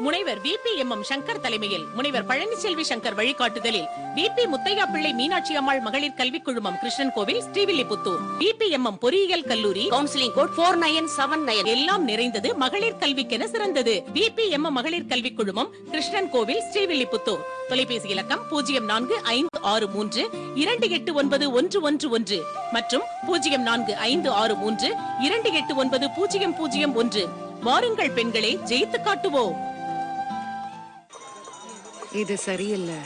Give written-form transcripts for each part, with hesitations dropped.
முனைவர் VPMM சங்கர் தலைமையில் முனைவர் பழனிசெல்வி சங்கர் வழிகாட்டுதலில் VP முத்தையா பிள்ளை மீனாட்சி அம்மாள் மகளிர் கல்விக் குழுமம் கிருஷ்ணன் கோவில் ஸ்ரீவில்லிபுத்தூர் VPMM பொறியியல் கல்லூரி கவுன்சிலிங் கோட் 4979 எல்லாம் நிறைந்தது மகளிர் கல்விக்கென சிறந்தது VPMM மகளிர் கல்விக் குழுமம் கிருஷ்ணன் கோவில் ஸ்ரீவில்லிபுத்தூர். தொலைபேசி இலக்கம் 0455628911 மற்றும் 045632890001. வாருங்கள் பெண்களே, ஜெயித்து காட்டுவோம். இது சரியில்லை.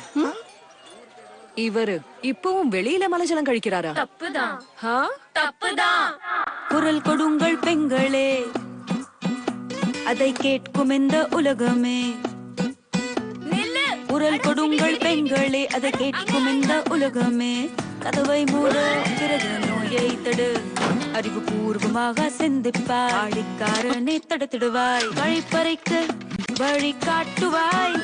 இவரு இப்பவும் வெளியில மலைஜலம் கழிக்கிறாரா? தப்புதான். குரல் கொடுங்கள் பெண்களே, அதை கேட்கும் இந்த உலகமே. குரல் கொடுங்கள் பெண்களே, அதை கேட்கும் இந்த உலகமே. கதவை மூட, பிறகு நோயை தடு, அறிவுபூர்வமாக சிந்திப்பாய். ஆடிக்காரனை தடுத்திடுவாய், வழிப்பறைக்கு வழி காட்டுவாய்.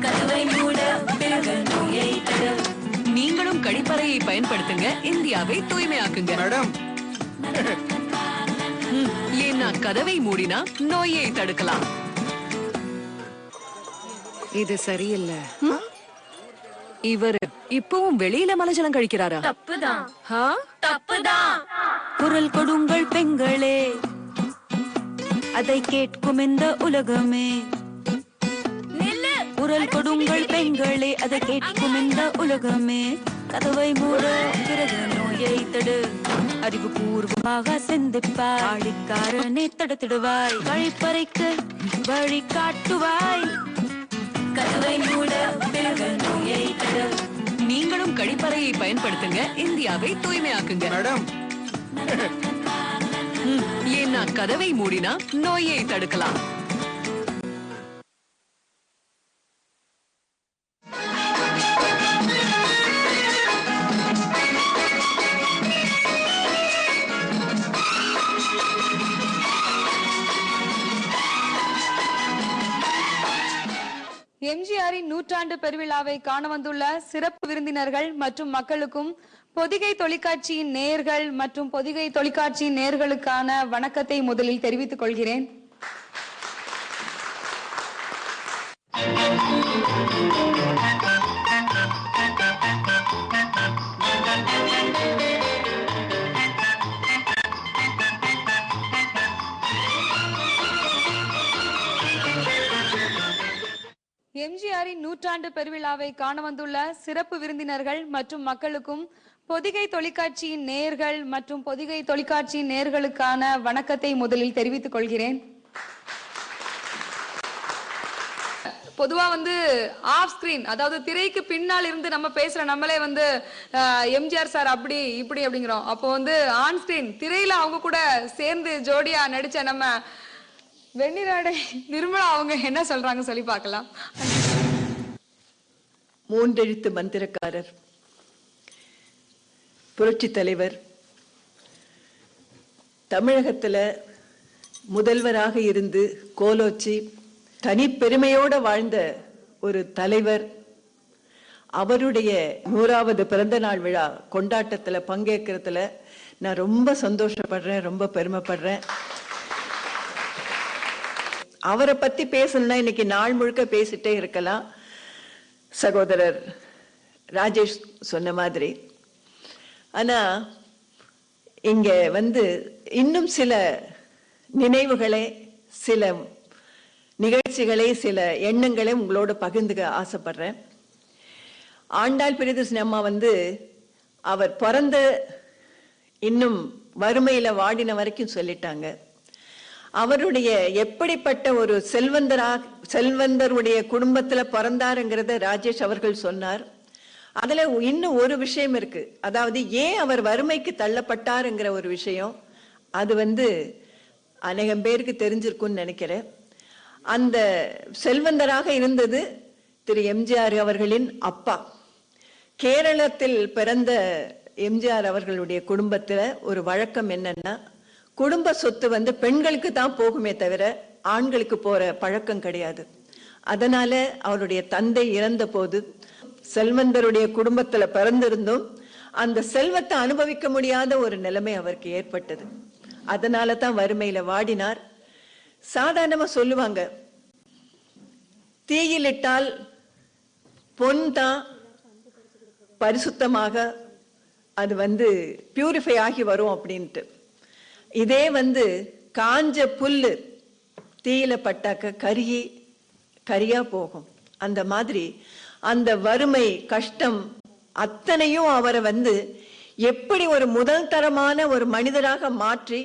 கதவை மூட, பிறகு நோயை தடு. நீங்களும் கழிப்பறையை பயன்படுத்துங்க, இந்தியாவை தூய்மையாக்குங்க. மேடம், ஏன்னா கதவை மூடினா நோயை தடுக்கலாம். இது சரியில்லை. இவரு இப்பவும் வெளியில மலைஜலம் கழிக்கிறாரா? தப்புதான். குரல் கொடுங்கள் பெண்களே, அதை கேட்கும் இந்த உலகமே. குரல் கொடுங்கள் பெண்களே, அதை கேட்கும் இந்த உலகமே. கதவை மூட, பிறகு நோயை தடு, அறிவுபூர்வமாக சிந்திப்பாய். ஆடிக்காரனை தடுத்திடுவாய், வழிப்பறைக்கு வழி காட்டுவாய். கதவை மூட, பிறகு நோயை தடு. நீங்களும் கழிப்பறையை பயன்படுத்துங்க, இந்தியாவை தூய்மையாக்குங்க. மேடம், ஏன்னா கதவை மூடினா நோயை தடுக்கலாம். எம்ஜிஆரின் நூற்றாண்டு பெருவிழாவை காண வந்துள்ள சிறப்பு விருந்தினர்கள் மற்றும் மக்களுக்கும் பொதிகை தொலைக்காட்சியின் நேயர்கள் மற்றும் பொதிகை தொலைக்காட்சியின் நேயர்களுக்கான வணக்கத்தை முதலில் தெரிவித்துக் கொள்கிறேன். எம்ஜிஆரின் நூற்றாண்டு பெருவிழாவை காண வந்துள்ள சிறப்பு விருந்தினர்கள் மற்றும் மக்களுக்கும் பொதிகை தொலைக்காட்சியின் நேயர்கள் மற்றும் பொதிகை தொலைக்காட்சியின் நேயர்களுக்கான வணக்கத்தை முதலில் தெரிவித்துக் கொள்கிறேன். பொதுவா ஆஃப் ஸ்கிரீன், அதாவது திரைக்கு பின்னால் இருந்து நம்ம பேசுற நம்மளே எம்ஜிஆர் சார் அப்படி இப்படி அப்படிங்கிறோம். அப்போ ஆன் ஸ்கிரீன் திரையில அவங்க கூட சேர்ந்து ஜோடியா நடிச்ச நம்ம வெண்ணிராடை நிர்மலா அவங்க என்ன சொல்றாங்க சொல்லி பார்க்கலாம். மூன்றெழுத்து மந்திரக்காரர், புரட்சி தலைவர், தமிழகத்துல முதல்வராக இருந்து கோலோச்சி தனிப்பெருமையோட வாழ்ந்த ஒரு தலைவர். அவருடைய 100வது பிறந்த நாள் விழா கொண்டாட்டத்துல பங்கேற்கிறதுல நான் ரொம்ப சந்தோஷப்படுறேன், ரொம்ப பெருமைப்படுறேன். அவரை பத்தி பேசணும்னா இன்னைக்கு நாள் முழுக்க பேசிட்டே இருக்கலாம். சகோதரர் ராஜேஷ் சொன்ன மாதிரி. ஆனா இங்க இன்னும் சில நினைவுகளை, சில நிகழ்ச்சிகளை, சில எண்ணங்களை உங்களோட பகிர்ந்துக்க ஆசைப்படுறேன். ஆண்டாள் பிரியதர்ஷினி அம்மா அவர் பிறந்த இன்னும் வறுமையில வாடின வரைக்கும் சொல்லிட்டாங்க. அவருடைய எப்படிப்பட்ட ஒரு செல்வந்தருடைய குடும்பத்துல பிறந்தாருங்கிறத ராஜேஷ் அவர்கள் சொன்னார். அதுல இன்னும் ஒரு விஷயம் இருக்கு. அதாவது ஏன் அவர் வறுமைக்கு தள்ளப்பட்டாருங்கிற ஒரு விஷயம். அது அநேகம் பேருக்கு தெரிஞ்சிருக்கும்னு நினைக்கிறேன். அந்த செல்வந்தராக இருந்தது திரு எம்ஜிஆர் அவர்களின் அப்பா. கேரளத்தில் பிறந்த எம்ஜிஆர் அவர்களுடைய குடும்பத்துல ஒரு வழக்கம் என்னன்னா, குடும்ப சொத்து பெண்களுக்கு தான் போகுமே தவிர ஆண்களுக்கு போற பழக்கம் கிடையாது. அதனால அவருடைய தந்தை இறந்த போது செல்வந்தருடைய குடும்பத்துல பிறந்திருந்தும் அந்த செல்வத்தை அனுபவிக்க முடியாத ஒரு நிலைமை அவருக்கு ஏற்பட்டது. அதனால தான் வறுமையில வாடினார். சாதாரணமா சொல்லுவாங்க, தீயிலிட்டால் பொன் தான் பரிசுத்தமாக அது பியூரிஃபை ஆகி வரும் அப்படின்ட்டு. இதே காஞ்ச புல்லு தீயில பட்டாக்க கரியா போகும். அந்த மாதிரி அந்த வறுமை கஷ்டம் அத்தனையும் அவரை எப்படி ஒரு முதல் தரமான ஒரு மனிதராக மாற்றி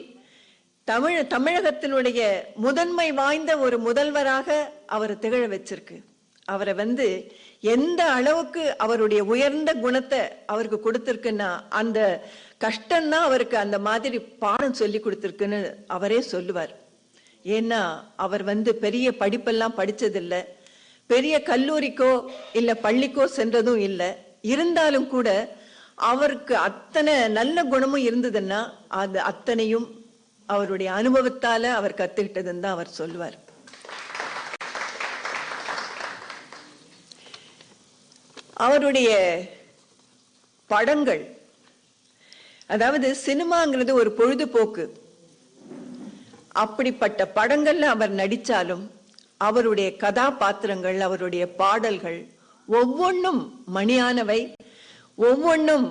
தமிழகத்தினுடைய முதன்மை வாய்ந்த ஒரு முதல்வராக அவர் திகழ வச்சிருக்கு. அவரை எந்த அளவுக்கு அவருடைய உயர்ந்த குணத்தை அவருக்கு கொடுத்திருக்குன்னா அந்த கஷ்டம்தான் அவருக்கு அந்த மாதிரி பாடம் சொல்லி கொடுத்திருக்குன்னு அவரே சொல்லுவார். ஏன்னா அவர் பெரிய படிப்பெல்லாம் படிச்சதில்லை, பெரிய கல்லூரிக்கோ இல்ல பள்ளிக்கோ சென்றதும் இல்லை. இருந்தாலும் கூட அவருக்கு அத்தனை நல்ல குணமும் இருந்ததுன்னா அது அத்தனையும் அவருடைய அனுபவத்தால அவர் கத்துக்கிட்டதுன்னு தான் அவர் சொல்லுவார். அவருடைய படங்கள், அதாவது சினிமாங்கிறது ஒரு பொழுதுபோக்கு. அப்படிப்பட்ட படங்கள்ல அவர் நடிச்சாலும் அவருடைய கதாபாத்திரங்கள், அவருடைய பாடல்கள் ஒவ்வொன்றும் மணியானவை. ஒவ்வொன்றும்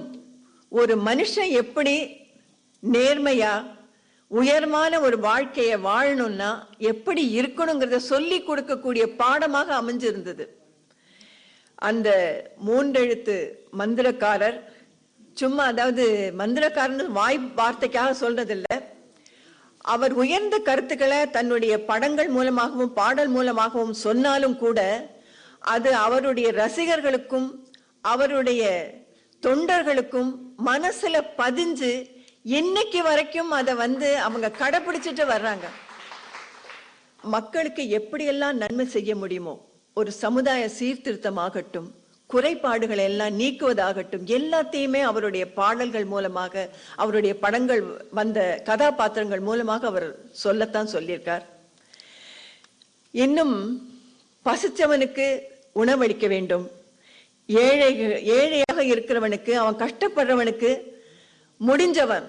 ஒரு மனுஷன் எப்படி நேர்மையா உயர்மான ஒரு வாழ்க்கையை வாழணும்னா எப்படி இருக்கணுங்கிறத சொல்லி கொடுக்கக்கூடிய பாடமாக அமைஞ்சிருந்தது. அந்த 3 எழுத்து மந்திரக்காரர் சும்மா, அதாவது மந்திரக்காரன் வார்த்தைக்காக சொல்றதில்லை. அவர் உயர்ந்த கருத்துக்களை தன்னுடைய படங்கள் மூலமாகவும் பாடல் மூலமாகவும் சொன்னாலும் கூட அது அவருடைய ரசிகர்களுக்கும் அவருடைய தொண்டர்களுக்கும் மனசுல பதிஞ்சு இன்னைக்கு வரைக்கும் அதை அவங்க கடைபிடிச்சிட்டு வர்றாங்க. மக்களுக்கு எப்படியெல்லாம் நன்மை செய்ய முடியுமோ, ஒரு சமுதாய சீர்திருத்தமாகட்டும், குறைபாடுகளை எல்லாம் நீக்குவதாகட்டும், எல்லாத்தையுமே அவருடைய பாடல்கள் மூலமாக, அவருடைய படங்கள் கதாபாத்திரங்கள் மூலமாக அவர் சொல்லத்தான் சொல்லியிருக்கார். இன்னும் பசிச்சவனுக்கு உணவளிக்க வேண்டும், ஏழையாக இருக்கிறவனுக்கு, அவன் கஷ்டப்படுறவனுக்கு முடிஞ்சவன்,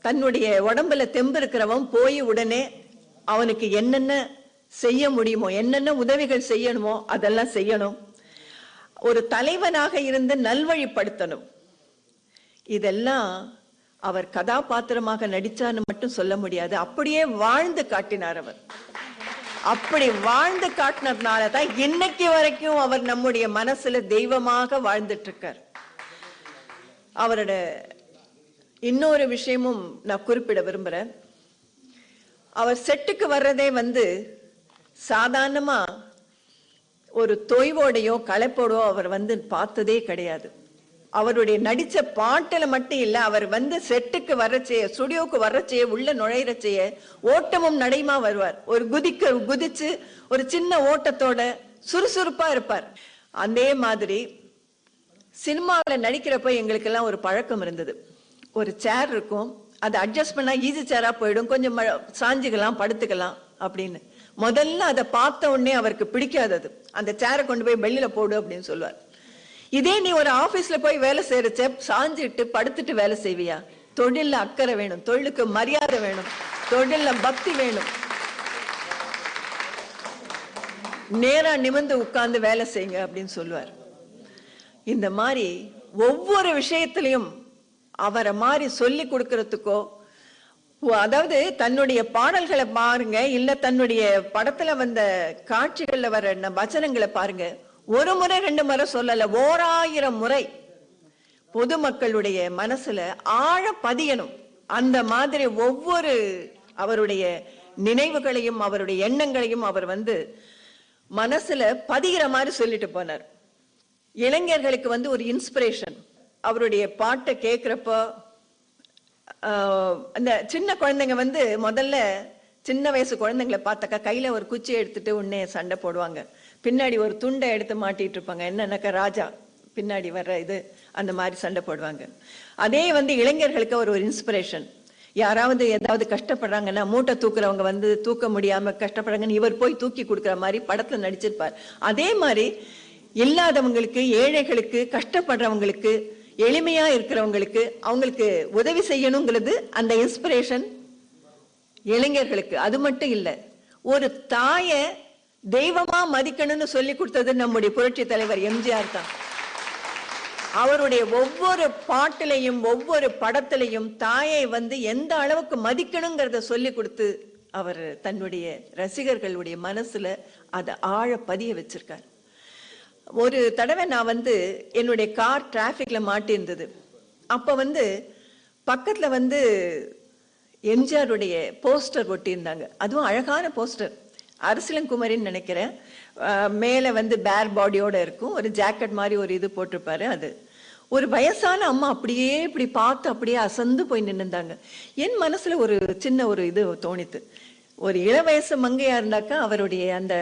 தன்னுடைய உடம்புல தெம்பு இருக்கிறவன் போய் உடனே அவனுக்கு என்னென்ன செய்ய முடியுமோ, என்னென்ன உதவிகள் செய்யணுமோ அதெல்லாம் செய்யணும். ஒரு தலைவனாக இருந்து நல்வழிப்படுத்தணும். இதெல்லாம் அவர் கதாபாத்திரமாக நடிச்சான்னு மட்டும் சொல்ல முடியாது, அப்படியே வாழ்ந்து காட்டினார். அவர் அப்படி வாழ்ந்து காட்டினதுனால தான் இன்னைக்கு வரைக்கும் அவர் நம்முடைய மனசுல தெய்வமாக வாழ்ந்துட்டு இருக்கார். அவரோட இன்னொரு விஷயமும் நான் குறிப்பிட விரும்புறேன். அவர் செட்டுக்கு வர்றதே சாதாரணமா ஒரு தொய்வோடையோ களைப்போடோ அவர் பார்த்ததே கிடையாது. அவருடைய நடிச்ச பாட்டுல மட்டும் இல்ல, அவர் செட்டுக்கு வர்றச்சே, ஸ்டுடியோக்கு வர்றச்சே, உள்ள நுழையிறச்சே ஓட்டமும் நடையுமா வருவார். ஒரு குதிச்சு ஒரு சின்ன ஓட்டத்தோட சுறுசுறுப்பா இருப்பார். அதே மாதிரி சினிமாவில் நடிக்கிறப்ப எங்களுக்கெல்லாம் ஒரு பழக்கம் இருந்தது. ஒரு சேர் இருக்கும், அதை அட்ஜஸ்ட் பண்ணா ஈஸி சேரா போயிடும், கொஞ்சம் சாஞ்சுக்கலாம், படுத்துக்கலாம் அப்படின்னு. முதல்ல அதை பார்த்த உடனே அவருக்கு பிடிக்காதது, அந்த சேரை கொண்டு போய் வெளியில போடு அப்படின்னு சொல்லுவார். இதே நீ ஒரு ஆபீஸ்ல போய் வேலை செய்யறச்ச சாஞ்சிட்டு படுத்துட்டு வேலை செய்வியா? தொழில்ல அக்கறை வேணும், தொழிலுக்கு மரியாதை வேணும், தொழில்ல பக்தி வேணும், நேரா நிமிர்ந்து உட்கார்ந்து வேலை செய்யுங்க அப்படின்னு சொல்லுவார். இந்த மாதிரி ஒவ்வொரு விஷயத்திலையும் அவரை மாதிரி சொல்லி கொடுக்கறதுக்கோ, அதாவது தன்னுடைய பாடல்களை பாருங்க, இல்ல தன்னுடைய படத்துல வந்த காட்சிகள்ல வர வசனங்களை பாருங்க, ஒரு முறை 2 முறை சொல்லல, 1000 முறை பொதுமக்களுடைய மனசுல ஆழ பதியணும். அந்த மாதிரி ஒவ்வொரு அவருடைய நினைவுகளையும் அவருடைய எண்ணங்களையும் அவர் மனசுல பதிகிற மாதிரி சொல்லிட்டு போனார். இளைஞர்களுக்கு ஒரு இன்ஸ்பிரேஷன். அவருடைய பாட்டை கேட்கிறப்போ அந்த சின்ன குழந்தைங்க முதல்ல சின்ன வயசு குழந்தைங்களை பார்த்தாக்கா கையில ஒரு குச்சி எடுத்துட்டு உடனே சண்டை போடுவாங்க, பின்னாடி ஒரு துண்டை எடுத்து மாட்டிட்டு இருப்பாங்க, என்னன்னாக்கா ராஜா பின்னாடி வர்ற இது, அந்த மாதிரி சண்டை போடுவாங்க. அதே இளைஞர்களுக்கு ஒரு இன்ஸ்பிரேஷன். யாராவது ஏதாவது கஷ்டப்படுறாங்கன்னா, மூட்டை தூக்குறவங்க தூக்க முடியாம கஷ்டப்படுறாங்கன்னு இவர் போய் தூக்கி கொடுக்குற மாதிரி படத்துல நடிச்சிருப்பார். அதே மாதிரி இல்லாதவங்களுக்கு, ஏழைகளுக்கு, கஷ்டப்படுறவங்களுக்கு, எளிமையா இருக்கிறவங்களுக்கு அவங்களுக்கு உதவி செய்யணுங்கிறது அந்த இன்ஸ்பிரேஷன் இளைஞர்களுக்கு. அது மட்டும் இல்ல, ஒரு தாயை தெய்வமா மதிக்கணும்னு சொல்லி கொடுத்தது நம்முடைய புரட்சி தலைவர் எம்ஜிஆர் தான். அவருடைய ஒவ்வொரு பாட்டிலையும் ஒவ்வொரு படத்திலையும் தாயை வந்து எந்த அளவுக்கு மதிக்கணுங்கிறத சொல்லி கொடுத்து அவர் தன்னுடைய ரசிகர்களுடைய மனசுல அதை ஆழ பதிய வச்சிருக்கார். ஒரு தடவை நான் வந்து என்னுடைய கார் டிராபிக்ல மாட்டி இருந்தது. அப்ப வந்து பக்கத்துல வந்து எம்ஜிஆருடைய போஸ்டர் ஒட்டி இருந்தாங்க. அதுவும் அழகான போஸ்டர், அரசியலங்குமரின்னு நினைக்கிறேன். மேல வந்து பேர் பாடியோட இருக்கும், ஒரு ஜாக்கெட் மாதிரி ஒரு இது போட்டிருப்பாரு. அது ஒரு வயசான அம்மா அப்படியே இப்படி பார்த்து அப்படியே அசந்து போய் நின்னுந்தாங்க. என் மனசுல ஒரு சின்ன ஒரு இது தோணித்து, ஒரு இள வயசு மங்கையா இருந்தாக்கா அவருடைய அந்த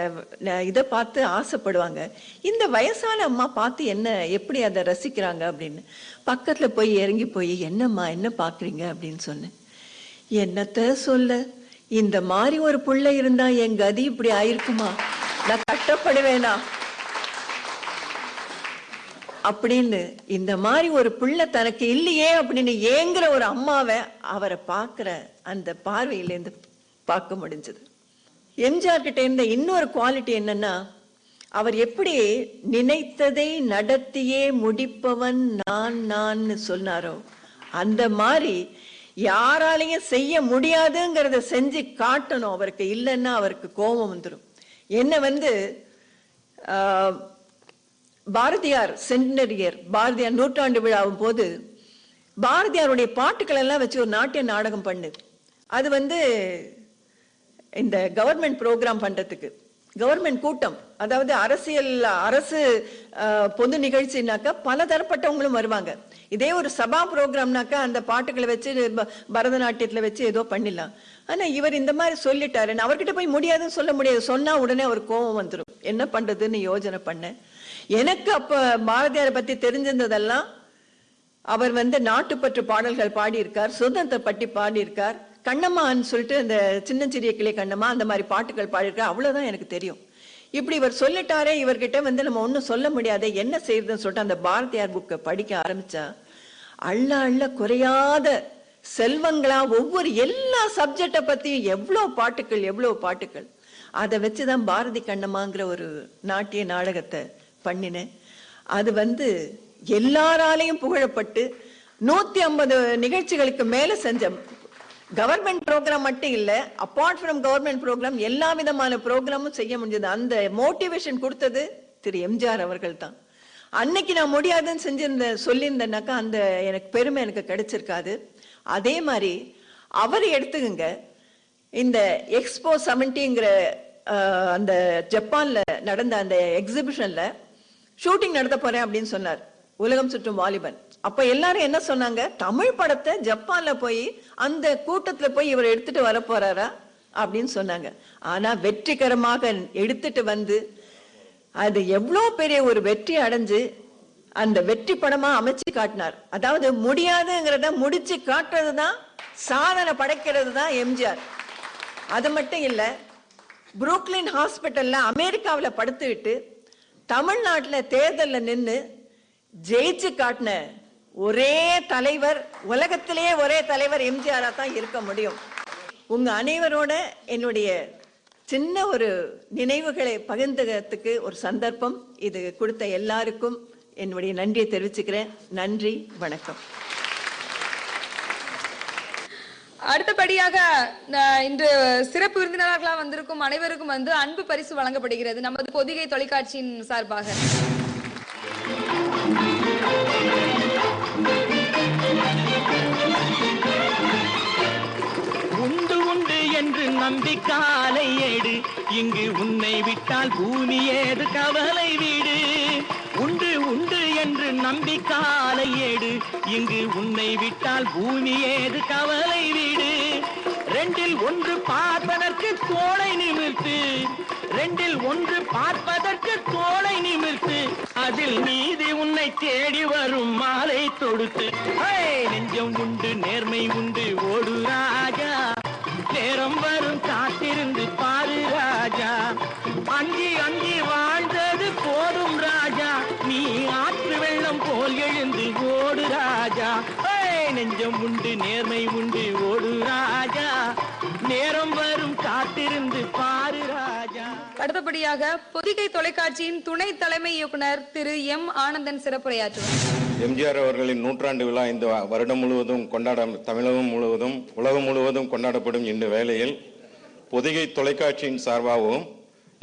இதை பார்த்து ஆசைப்படுவாங்க. இந்த வயசான அம்மா பார்த்து என்ன எப்படி அதை ரசிக்கிறாங்க அப்படின்னு பக்கத்துல போய் இறங்கி போய் என்னம்மா என்ன பாக்குறீங்க அப்படின்னு சொன்னேன். என்னத்த சொல்ல, இந்த மாதிரி ஒரு புள்ள இருந்தா என் கதி இப்படி ஆயிருக்குமா, நான் கஷ்டப்படுவேனா அப்படின்னு. இந்த மாதிரி ஒரு புள்ள தனக்கு இல்லையே அப்படின்னு ஏங்குற ஒரு அம்மாவை அவரை பார்க்கிற அந்த பார்வையிலேருந்து பார்க்க முடிஞ்சது. எம்ஜிஆர் கிட்ட இருந்த இன்னொரு குவாலிட்டி என்னன்னா, அவர் எப்படி நினைத்ததை நடத்தியே முடிப்பவன் நான் சொன்னாரோ அந்த மாதிரி யாராலையும் செய்ய முடியாதுங்கிறத செஞ்சு காட்டணும். அவருக்கு இல்லைன்னா அவருக்கு கோபம் வந்துடும். என்ன வந்து பாரதியார் சென்டினரியர், பாரதியார் நூற்றாண்டு விழாவும் போது பாரதியாருடைய பாட்டுக்கள் எல்லாம் வச்சு ஒரு நாட்டிய நாடகம் பண்ணு. அது வந்து இந்த கவர்மெண்ட் ப்ரோக்ராம் பண்றதுக்கு கவர்மெண்ட் கூட்டம், அதாவது அரசு பொது நிகழ்ச்சினாக்கா பல தரப்பட்டவங்களும் வருவாங்க. இதே ஒரு சபா ப்ரோக்ராம்னாக்கா அந்த பாட்டுகளை வச்சு பரதநாட்டியத்துல வச்சு ஏதோ பண்ணிடலாம். ஆனா இவர் இந்த மாதிரி சொல்லிட்டாரு, அவர்கிட்ட போய் முடியாதுன்னு சொல்ல முடியாது. சொன்னா உடனே அவர் கோபம் வந்துடும். என்ன பண்றதுன்னு யோசனை பண்ணேன். எனக்கு அப்ப பாரதியாரை பத்தி தெரிஞ்சிருந்ததெல்லாம், அவர் வந்து நாட்டுப்பற்று பாடல்கள் பாடியிருக்கார், சுதந்திரத்தை பற்றி பாடியிருக்கார், கண்ணம்மான்னு சொல்லிட்டு அந்த சின்னஞ்சிறிய கிளை கண்ணம்மா அந்த மாதிரி பாட்டுகள் பாடியிருக்கார். அவ்வளவுதான் எனக்கு தெரியும். இப்படி இவர் சொல்லிட்டாரே, இவர்கிட்ட வந்து நம்ம ஒன்னும் சொல்ல முடியாது, என்ன செய்யறதுன்னு சொல்லிட்டு அந்த பாரதியார் புக்கை படிக்க ஆரம்பிச்சா அள்ள அள்ள குறையாத செல்வங்களா ஒவ்வொரு எல்லா சப்ஜெக்டை பத்தியும் எவ்வளவு பாட்டுகள். அதை வச்சுதான் பாரதி கண்ணம்மாங்கிற ஒரு நாட்டிய நாடகத்தை பண்ணினேன். அது வந்து எல்லாராலையும் புகழப்பட்டு 150 நிகழ்ச்சிகளுக்கு மேல செஞ்ச கவர்மெண்ட் ப்ரோக்ராம் மட்டும் இல்ல, அப்பார்ட் ஃப்ரம் கவர்மெண்ட் ப்ரோக்ராம் எல்லா விதமான ப்ரோக்ராமும் செய்ய முடிஞ்சது. அந்த மோட்டிவேஷன் கொடுத்தது திரு எம்ஜிஆர் அவர்கள் தான். அன்னைக்கு நான் முடியாதுன்னு சொல்லியிருந்தேன்னாக்கா அந்த எனக்கு பெருமை எனக்கு கிடைச்சிருக்காது. அதே மாதிரி அவர் எடுத்துக்கங்க, இந்த எக்ஸ்போ 70ங்கிற அந்த ஜப்பான்ல நடந்த அந்த எக்ஸிபிஷன்ல ஷூட்டிங் நடத்த போறேன் அப்படின்னு சொன்னார், உலகம் சுற்றும் வாலிபன். அப்ப எல்லாரும் என்ன சொன்னாங்க, தமிழ் படத்தை ஜப்பான்ல போய் அந்த கூட்டத்துல போய் இவர் எடுத்துட்டு வர போறாரா அப்படின்னு சொன்னாங்க. ஆனா வெற்றிகரமாக எடுத்துட்டு வந்து அது எவ்வளவு பெரிய ஒரு வெற்றி அடைஞ்சு அந்த வெற்றி படமா அமைச்சு காட்டினார். அதாவது முடியாதுங்கிறத முடிச்சு காட்டுறதுதான், சாதனை படைக்கிறது தான் எம்ஜிஆர். அது மட்டும் இல்ல, புரூக்லின் ஹாஸ்பிட்டல்ல அமெரிக்காவில படுத்துக்கிட்டு தமிழ்நாட்டுல தேர்தல்ல நின்னு ஜெயிச்சு காட்டின ஒரே தலைவர், உலகத்திலேயே ஒரே தலைவர் எம்ஜிஆரா தான் இருக்க முடியும். உங்க அனைவரோட என்னுடைய சின்ன ஒரு நினைவுகளை பகிர்ந்துக்கிறதுக்கு ஒரு சந்தர்ப்பம் இது கொடுத்த எல்லாருக்கும் என்னுடைய நன்றியை தெரிவிச்சுக்கிறேன். நன்றி, வணக்கம். அடுத்தபடியாக இன்று சிறப்பு விருந்தினர்களா வந்திருக்கும் அனைவருக்கும் வந்து அன்பு பரிசு வழங்கப்படுகிறது நமது பொதிகை தொலைக்காட்சியின் சார்பாக. உண்டு உண்டு என்று நம்பிக்காலை ஏடு, இங்கு உன்னை விட்டால் பூமி ஏது கவலை வீடு. உண்டு உண்டு என்று நம்பிக்காலை ஏடு, இங்கு உன்னை விட்டால் பூமி ஏது கவலை வீடு. ரெண்டில் ஒன்று பார்ப்பதற்கு தோளை நிமிர்த்து, ரெண்டில் ஒன்று பார்ப்பதற்கு தோளை நிமிர்த்து, அதில் நீதி உன்னை தேடி வரும் மாலை தொடுத்து. நெஞ்சம் உண்டு நேர்மை உண்டு ஓடு ராஜா, நேரம் வரும் காத்திருந்து பாரு ராஜா. அஞ்சி அஞ்சி வாழ்ந்தது போதும் ராஜா, நீ ஆற்று வெள்ளம் போல் எழுந்து ஓடு ராஜா. நெஞ்சம் உண்டு நேர்மை உண்டு ஓடு ராஜா, நேரம் வரும் காத்திருந்து பாரு ராஜா. அடுத்தபடியாக பொதிகை தொலைக்காட்சியின் துணை தலைமை இயக்குனர் திரு எம் ஆனந்தன் சிறப்புரையாற்றுவார். எம்ஜிஆர் அவர்களின் நூற்றாண்டு விழா இந்த வருடம் முழுவதும் தமிழகம் முழுவதும் உலகம் முழுவதும் கொண்டாடப்படும் இந்த வேளையில் பொதிகை தொலைக்காட்சியின் சார்பாகவும்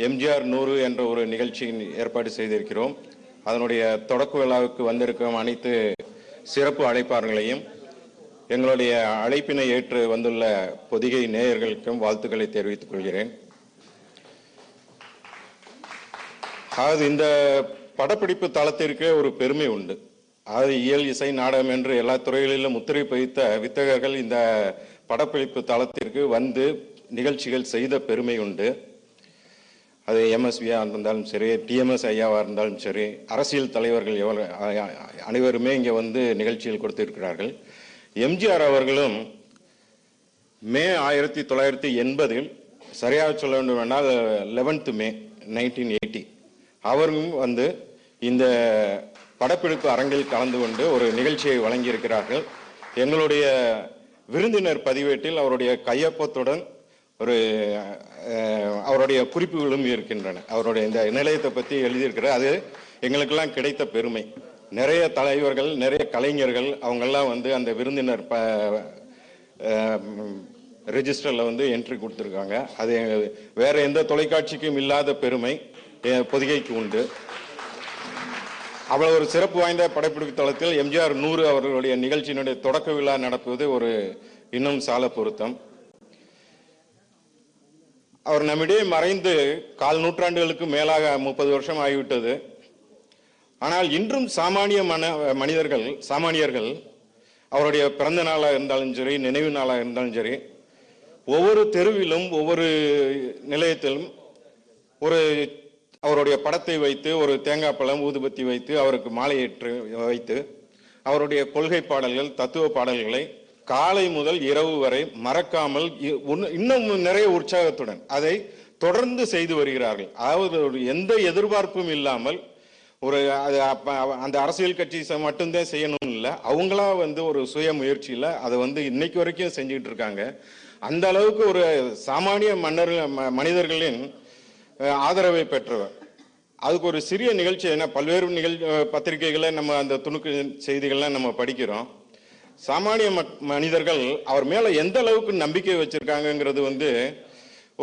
எம்ஜிஆர் 100 என்ற ஒரு நிகழ்ச்சியின் ஏற்பாடு செய்திருக்கிறோம். அதனுடைய தொடக்க விழாவுக்கு வந்திருக்கும் அனைத்து சிறப்பு அழைப்பாளர்களையும் எங்களுடைய அழைப்பினை ஏற்று வந்துள்ள பொதிகை நேயர்களுக்கும் வாழ்த்துக்களை தெரிவித்துக் கொள்கிறேன். அதாவது இந்த படப்பிடிப்பு தளத்திற்கு ஒரு பெருமை உண்டு. அதாவது இயல், இசை, நாடகம் என்று எல்லா துறைகளிலும் முத்திரை பதித்த வித்தகர்கள் இந்த படப்பிடிப்பு தளத்திற்கு வந்து நிகழ்ச்சிகள் செய்த பெருமை உண்டு. அது எம்எஸ்வியா இருந்தாலும் சரி, டிஎம்எஸ் ஐயாவாக இருந்தாலும் சரி, அரசியல் தலைவர்கள் அனைவருமே இங்கே வந்து நிகழ்ச்சிகள் கொடுத்திருக்கிறார்கள். எம்ஜிஆர் அவர்களும் மே 1980 சரியாக சொல்ல வேண்டும் என்றால் 11th May 1980 அவரும் வந்து இந்த படப்பிடிப்பு அரங்கில் கலந்து கொண்டு ஒரு நிகழ்ச்சியை வழங்கியிருக்கிறார்கள். எங்களுடைய விருந்தினர் பதிவேட்டில் அவருடைய கையொப்பத்துடன் அவருடைய குறிப்புகளும் இருக்கின்றன. அவருடைய இந்த நிலையத்தை பற்றி எழுதியிருக்கிறார். அது எங்களுக்கெல்லாம் கிடைத்த பெருமை. நிறைய தலைவர்கள், நிறைய கலைஞர்கள் அவங்கெல்லாம் வந்து அந்த விருந்தினர் ரெஜிஸ்டரில் வந்து என்ட்ரி கொடுத்துருக்காங்க. அது வேற எந்த தொலைக்காட்சிக்கும் இல்லாத பெருமை பொதிகைக்கு உண்டு. அவ்வளவு ஒரு சிறப்பு வாய்ந்த படப்பிடிப்பு தளத்தில் எம்ஜிஆர் 100 அவர்களுடைய நிகழ்ச்சியினுடைய தொடக்க விழா நடப்பது ஒரு இன்னும் சால பொருத்தம். அவர் நம்மிடையே மறைந்து 4 நூற்றாண்டுகளுக்கு மேலாக 30 வருஷம் ஆகிவிட்டது. ஆனால் இன்றும் சாமானியர்கள் அவருடைய பிறந்த நாளாக இருந்தாலும் சரி, நினைவு நாளாக இருந்தாலும் சரி, ஒவ்வொரு தெருவிலும் ஒவ்வொரு நிலையத்திலும் அவருடைய படத்தை வைத்து ஒரு தேங்காய் பழம் ஊதுபத்தி வைத்து அவருக்கு மாலை ஏற்று வைத்து அவருடைய கொள்கை பாடல்கள், தத்துவ பாடல்களை காலை முதல் இரவு வரை மறக்காமல் இன்னும் நிறைய உற்சாகத்துடன் அதை தொடர்ந்து செய்து வருகிறார்கள். அதாவது எந்த எதிர்பார்ப்பும் இல்லாமல் அந்த அரசியல் கட்சி மட்டும்தான் செய்யணும் இல்லை, அவங்களா வந்து ஒரு சுய முயற்சியில் அதை வந்து இன்னைக்கு வரைக்கும் செஞ்சுக்கிட்டு இருக்காங்க. அந்த அளவுக்கு ஒரு சாமானிய மனிதர்களின் ஆதரவை பெற்றவர். அதுக்கு ஒரு சிறிய நிகழ்ச்சி, ஏன்னா பல்வேறு பத்திரிகைகளை நம்ம அந்த துணுக்கு செய்திகள்லாம் நம்ம படிக்கிறோம். சாமானிய மனிதர்கள் அவர் மேல எந்த அளவுக்கு நம்பிக்கை வச்சிருக்காங்கிறது வந்து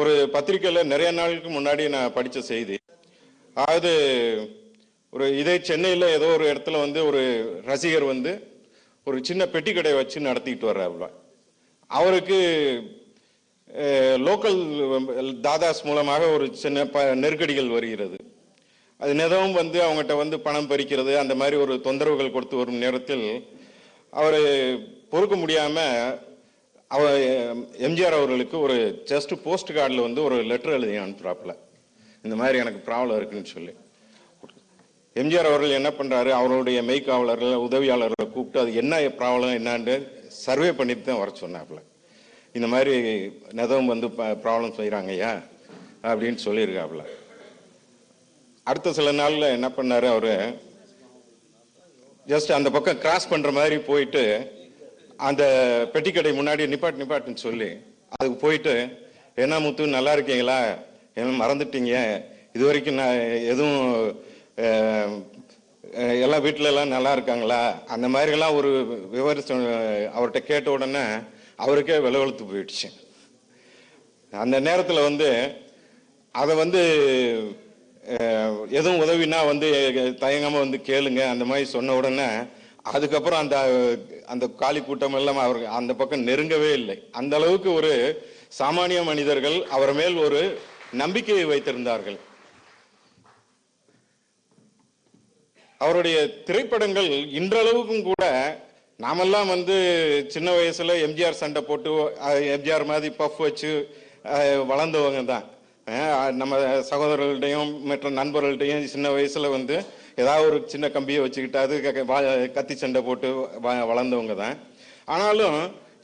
ஒரு பத்திரிகையில நிறைய நாளுக்கு முன்னாடி நான் படிச்ச செய்தி. அதாவது இதே சென்னையில ஏதோ ஒரு இடத்துல வந்து ஒரு ரசிகர் வந்து ஒரு சின்ன பெட்டி கடை வச்சு நடத்திட்டு வர்றாப்புல. அவருக்கு லோக்கல் தாதாஸ் மூலமாக ஒரு சின்ன நெருக்கடிகள் வருகிறது. அது நிதமும் வந்து அவங்ககிட்ட வந்து பணம் பறிக்கிறது, அந்த மாதிரி ஒரு தொந்தரவுகள் கொடுத்து வரும் நேரத்தில் அவர் பொறுக்க முடியாம எம்ஜிஆர் அவர்களுக்கு ஒரு ஜஸ்ட் போஸ்ட் கார்டில் வந்து ஒரு லெட்டர் எழுதி அனுப்புறாப்புல, இந்த மாதிரி எனக்கு ப்ராப்ளம் இருக்குன்னு சொல்லி. எம்ஜிஆர் அவர்கள் என்ன பண்றாரு, அவருடைய மெய்க்காவலர்கள், உதவியாளர்களை கூப்பிட்டு அது என்ன ப்ராப்ளம் என்னான்னு சர்வே பண்ணிட்டு தான் வர சொன்னாப்புல. இந்த மாதிரி நெதம் வந்து ப்ராப்ளம் செய்கிறாங்க ஐயா அப்படின்னு சொல்லியிருக்காப்புல. அடுத்த சில நாள்ல என்ன பண்ணாரு, அவரு ஜஸ்ட் அந்த பக்கம் கிராஸ் பண்ற மாதிரி போயிட்டு அந்த பெட்டிக்கடை முன்னாடி நிப்பாட்டுன்னு சொல்லி அதுக்கு போயிட்டு, என்ன முத்து நல்லா இருக்கீங்களா, என்ன மறந்துட்டீங்க, இது வரைக்கும் நான் எதுவும் எல்லா வீட்டுல எல்லாம் நல்லா இருக்காங்களா, அந்த மாதிரி எல்லாம் ஒரு விவரம் அவர்கிட்ட கேட்ட உடனே அவருக்கே விலவெழுத்து போயிடுச்சு. அந்த நேரத்தில் வந்து அதை வந்து எதுவும் உதவினா வந்து தயங்காம வந்து கேளுங்க அந்த மாதிரி சொன்ன உடனே அதுக்கப்புறம் அந்த காலி கூட்டம் எல்லாம் அவர் அந்த பக்கம் நெருங்கவே இல்லை. அந்த அளவுக்கு ஒரு சாமானிய மனிதர்கள் அவர் மேல் ஒரு நம்பிக்கையை வைத்திருந்தார்கள். அவருடைய திரைப்படங்கள் இன்றளவுக்கும் கூட நாமெல்லாம் வந்து சின்ன வயசுல எம்ஜிஆர் சண்டை போட்டு எம்ஜிஆர் மாதிரி பஃப் வச்சு வளர்ந்தவங்க தான். நம்ம சகோதரர்கள்டையும் மற்ற நண்பர்கள்டையும் சின்ன வயசுல வந்து ஏதாவது ஒரு சின்ன கம்பியை வச்சுக்கிட்டாது கத்தி சண்டை போட்டு வளர்ந்தவங்க தான். ஆனாலும்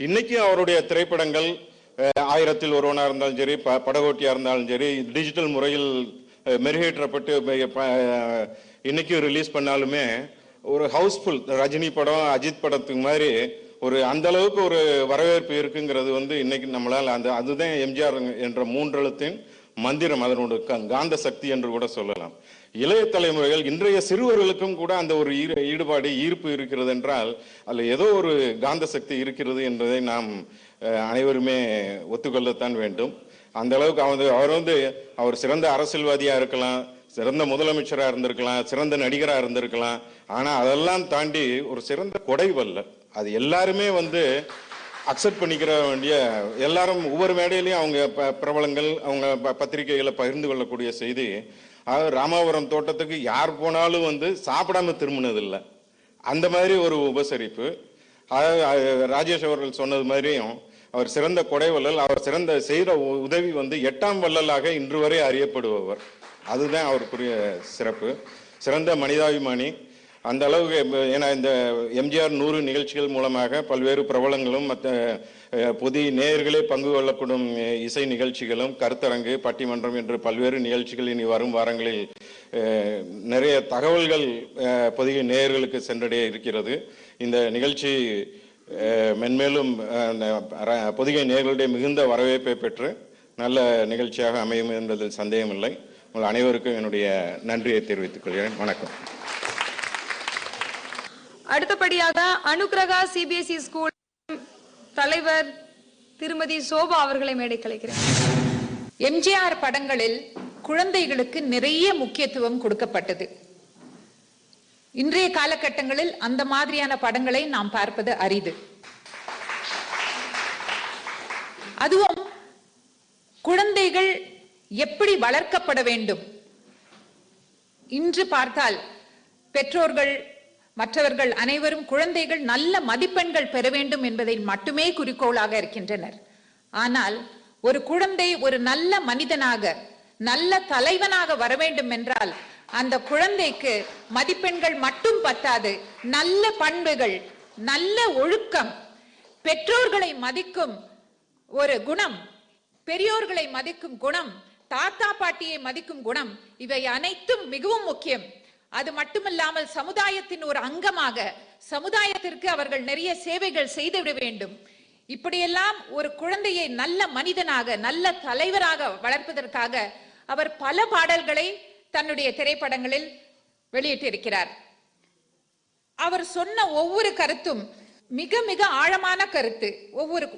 இன்னைக்கு அவருடைய திரைப்படங்கள் 1000ல் ஒருவனா இருந்தாலும் சரி, படகோட்டியா இருந்தாலும் சரி, டிஜிட்டல் முறையில் மெருகேற்றப்பட்டு இன்னைக்கு ரிலீஸ் பண்ணாலுமே ஒரு ஹவுஸ்ஃபுல். ரஜினி படம், அஜித் படத்துக்கு மாதிரி ஒரு அந்த அளவுக்கு ஒரு வரவேற்பு இருக்குங்கிறது வந்து இன்னைக்கு நம்மளால் அதுதான் எம்ஜிஆர் என்ற மூன்றெழுத்தின் மந்திரம், அதனோட காந்த சக்தி என்று கூட சொல்லலாம். இளைய தலைமுறைகள் இன்றைய சிறுவர்களுக்கும் கூட அந்த ஒரு ஈடுபாடு ஈர்ப்பு இருக்கிறது என்றால் அதில் ஏதோ ஒரு காந்த சக்தி இருக்கிறது என்பதை நாம் அனைவருமே ஒத்துக்கொள்ளத்தான் வேண்டும். அந்த அளவுக்கு அவர் சிறந்த அரசியல்வாதியா இருக்கலாம், சிறந்த முதலமைச்சராக இருந்திருக்கலாம், சிறந்த நடிகராக இருந்திருக்கலாம். ஆனா அதெல்லாம் தாண்டி ஒரு சிறந்த கொடைவல்லர். அது எல்லாருமே அக்செப்ட் பண்ணிக்கிற வேண்டிய, எல்லாரும் ஒவ்வொரு மேடையிலையும் அவங்க பிரபலங்கள் அவங்க பத்திரிகைகளை பகிர்ந்து கொள்ளக்கூடிய செய்தி. ராமாபுரம் தோட்டத்துக்கு யார் போனாலும் சாப்பிடாம திரும்பினதில்லை. அந்த மாதிரி ஒரு உபசரிப்பு. ராஜேஷ் அவர்கள் சொன்னது மாதிரியும் அவர் சிறந்த கொடைவல்லல். அவர் செய்த உதவி 8ஆம் வள்ளலாக இன்று வரை அறியப்படுபவர். அதுதான் அவருக்குரிய சிறப்பு. சிறந்த மனிதாபிமானி. அந்த அளவுக்கு, ஏன்னா இந்த எம்ஜிஆர் 100 நிகழ்ச்சிகள் மூலமாக பல்வேறு பிரபலங்களும் மற்ற புதிய நேயர்களே பங்கு கொள்ளக்கூடும் இசை நிகழ்ச்சிகளும், கருத்தரங்கு, பட்டிமன்றம் என்று பல்வேறு நிகழ்ச்சிகள் இனி வரும் வாரங்களில் நிறைய தகவல்கள் புதிய நேயர்களுக்கு சென்றடைய இருக்கிறது. இந்த நிகழ்ச்சி மென்மேலும் புதிய நேயர்களுடைய மிகுந்த வரவேற்பை பெற்று நல்ல நிகழ்ச்சியாக அமையும் என்பதில் சந்தேகமில்லை. உங்கள் அனைவருக்கும் என்னுடைய நன்றியை தெரிவித்துக் கொள்கிறேன். வணக்கம். அடுத்தபடியாக அனுகிரகா சிபிஎஸ்இ ஸ்கூல் தலைவர் திருமதி சோபா அவர்களை மேடை கலைக்கிறேன். எம்ஜிஆர் படங்களில் குழந்தைகளுக்கு நிறைய முக்கியத்துவம் கொடுக்கப்பட்டது. இன்றைய காலகட்டங்களில் அந்த மாதிரியான படங்களை நாம் பார்ப்பது அரிது. அதுவும் குழந்தைகள் எப்படி வளர்க்கப்பட வேண்டும். இன்று பார்த்தால் பெற்றோர்கள் மற்றவர்கள் அனைவரும் குழந்தைகள் நல்ல மதிப்பெண்கள் பெற வேண்டும் என்பதை மட்டுமே குறிக்கோளாக இருக்கின்றனர். ஆனால் ஒரு குழந்தை ஒரு நல்ல மனிதனாக, நல்ல தலைவனாக வர வேண்டும் என்றால் அந்த குழந்தைக்கு மதிப்பெண்கள் மட்டும் பத்தாது. நல்ல பண்புகள், நல்ல ஒழுக்கம், பெற்றோர்களை மதிக்கும் ஒரு குணம், பெரியோர்களை மதிக்கும் குணம், தாத்தா பாட்டியை மதிக்கும் குணம், இவை அனைத்தும் மிகவும் முக்கியம். அது மட்டுமல்லாமல் சமுதாயத்தின் ஒரு அங்கமாக சமுதாயத்திற்கு அவர்கள் நிறைய சேவைகள் செய்துவிட வேண்டும். இப்படியெல்லாம் ஒரு குழந்தையை நல்ல மனிதனாக, நல்ல தலைவராக வளர்ப்பதற்காக அவர் பல பாடல்களை தன்னுடைய திரைப்படங்களில் வெளியிட்டிருக்கிறார். அவர் சொன்ன ஒவ்வொரு கருத்தும் மிக மிக ஆழமான கருத்து.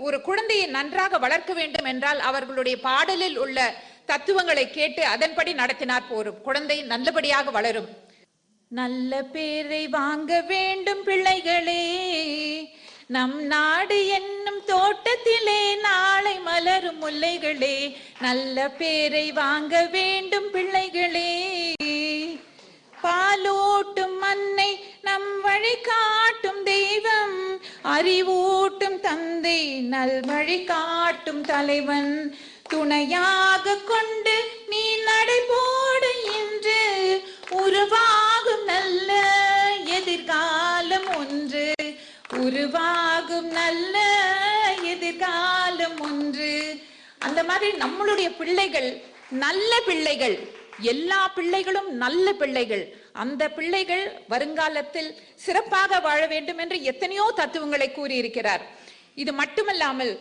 ஒரு குழந்தையை நன்றாக வளர்க்க வேண்டும் என்றால் அவர்களுடைய பாடலில் உள்ள தத்துவங்களை கேட்டு அதன்படி நடத்தினார் போரும். குழந்தை நல்லபடியாக வளரும். நல்ல பேரை வாங்க வேண்டும் பிள்ளைகளே, நம் நாடு என்னும் தோட்டத்திலே நாளை மலரும் முல்லைகளே. நல்ல பேரை வாங்க வேண்டும் பிள்ளைகளே, பாலூட்டும் அன்னை நம் வழி காட்டும் தெய்வம், அறிவூட்டும் தந்தை நல் வழி காட்டும் தலைவன், துணையாக கொண்டு நீ நடைபோடு என்று உருவாகும் நல்ல எதிர்காலம் ஒன்று, உருவாகும் நல்ல எதிர்காலம் ஒன்று. அந்த மாதிரி நம்மளுடைய பிள்ளைகள் நல்ல பிள்ளைகள், எல்லா பிள்ளைகளும் நல்ல பிள்ளைகள். அந்த பிள்ளைகள் வருங்காலத்தில் சிறப்பாக வாழ வேண்டும் என்று எத்தனையோ தத்துவங்களை கூறியிருக்கிறார். இது மட்டுமல்லாமல்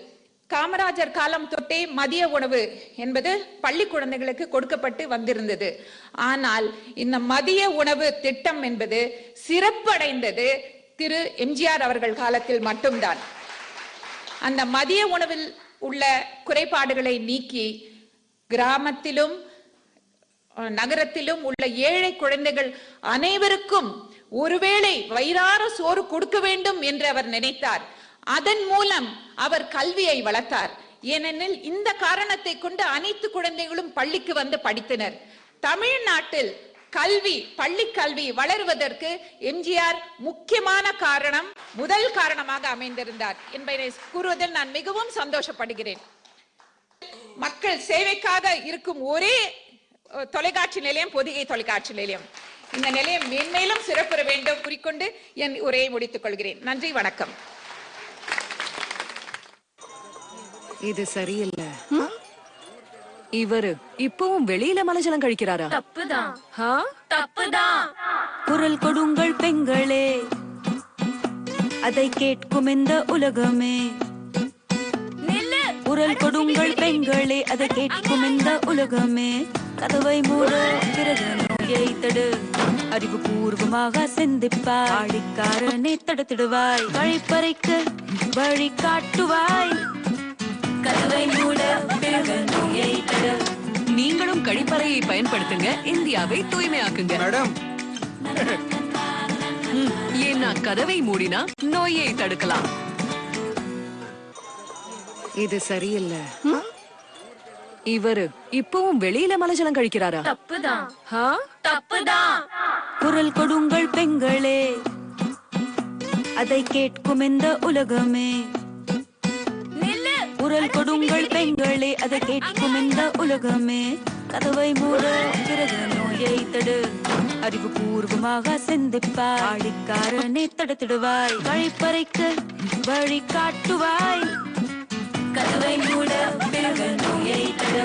காமராஜர் காலம் தொட்டே மதிய உணவு என்பது பள்ளி குழந்தைகளுக்கு கொடுக்கப்பட்டு வந்திருந்தது. ஆனால் இந்த மதிய உணவு திட்டம் என்பது சிறப்படைந்தது திரு எம்ஜிஆர் அவர்கள் காலத்தில் மட்டும்தான். அந்த மதிய உணவில் உள்ள குறைபாடுகளை நீக்கி கிராமத்திலும் நகரத்திலும் உள்ள ஏழை குழந்தைகள் அனைவருக்கும் ஒருவேளை வயிறார சோறு கொடுக்க வேண்டும் என்று அவர் நினைத்தார். அதன் மூலம் அவர் கல்வியை வளர்த்தார். ஏனெனில் இந்த காரணத்தை கொண்டு அனைத்து குழந்தைகளும் பள்ளிக்கு வந்து படித்தனர். தமிழ்நாட்டில் கல்வி, பள்ளி கல்வி வளருவதற்கு எம்ஜிஆர் முக்கியமான காரணம், முதல் காரணமாக அமைந்திருந்தார் என்பதை கூறுவதில் நான் மிகவும் சந்தோஷப்படுகிறேன். மக்கள் சேவைக்காக இருக்கும் ஒரே தொலைக்காட்சி நிலையம் பொதிகை தொலைக்காட்சி நிலையம். இந்த நிலையம் மேன்மேலும் சிறப்புற வேண்டும் குறிக்கொண்டு என் உரையை முடித்துக் கொள்கிறேன். நன்றி, வணக்கம். இது சரியில்லை. இவரு இப்பவும் வெளியில மலைஜலம் கழிக்கிறாரா? தப்புதான். குரல் கொடுங்கள் பெண்களே, அதை கேட்கும் இந்த உலகமே. குரல் கொடுங்கள் பெண்களே, அதை கேட்கும் இந்த உலகமே. கதவை மூட பிறகு நோயை தடு, அறிவுபூர்வமாக சிந்திப்பாய். ஆடிக்காரனே தடுத்திடுவாய், வழிப்பறைக்கு வழி காட்டுவாய். கதவை மூட பிறகு நோயை தடு. நீங்களும் கழிப்பறையை பயன்படுத்துங்க, இந்தியாவை தூய்மையாக்குங்க. மேடம், ஏன்னா கதவை மூடினா நோயை தடுக்கலாம். இது சரியில்லை. இவரு இப்பவும் வெளியில மலஜலம் கழிக்கிறாரா? தப்புதான். குரல் கொடுங்கள் பெண்களே, அதை கேட்கும் இந்த உலகமே. குரல் கொடுங்கள் பெண்களே, அதை கேட்கும் இந்த உலகமே. கதவை மூட பிறகு நோயை தடு, அறிவுபூர்வமாக சிந்திப்பாய். ஆடிக்காரனே தடுத்திடுவாய், வழிப்பறைக்கு வழி காட்டுவாய். கதவை மூட பிறகு நோயை தடு.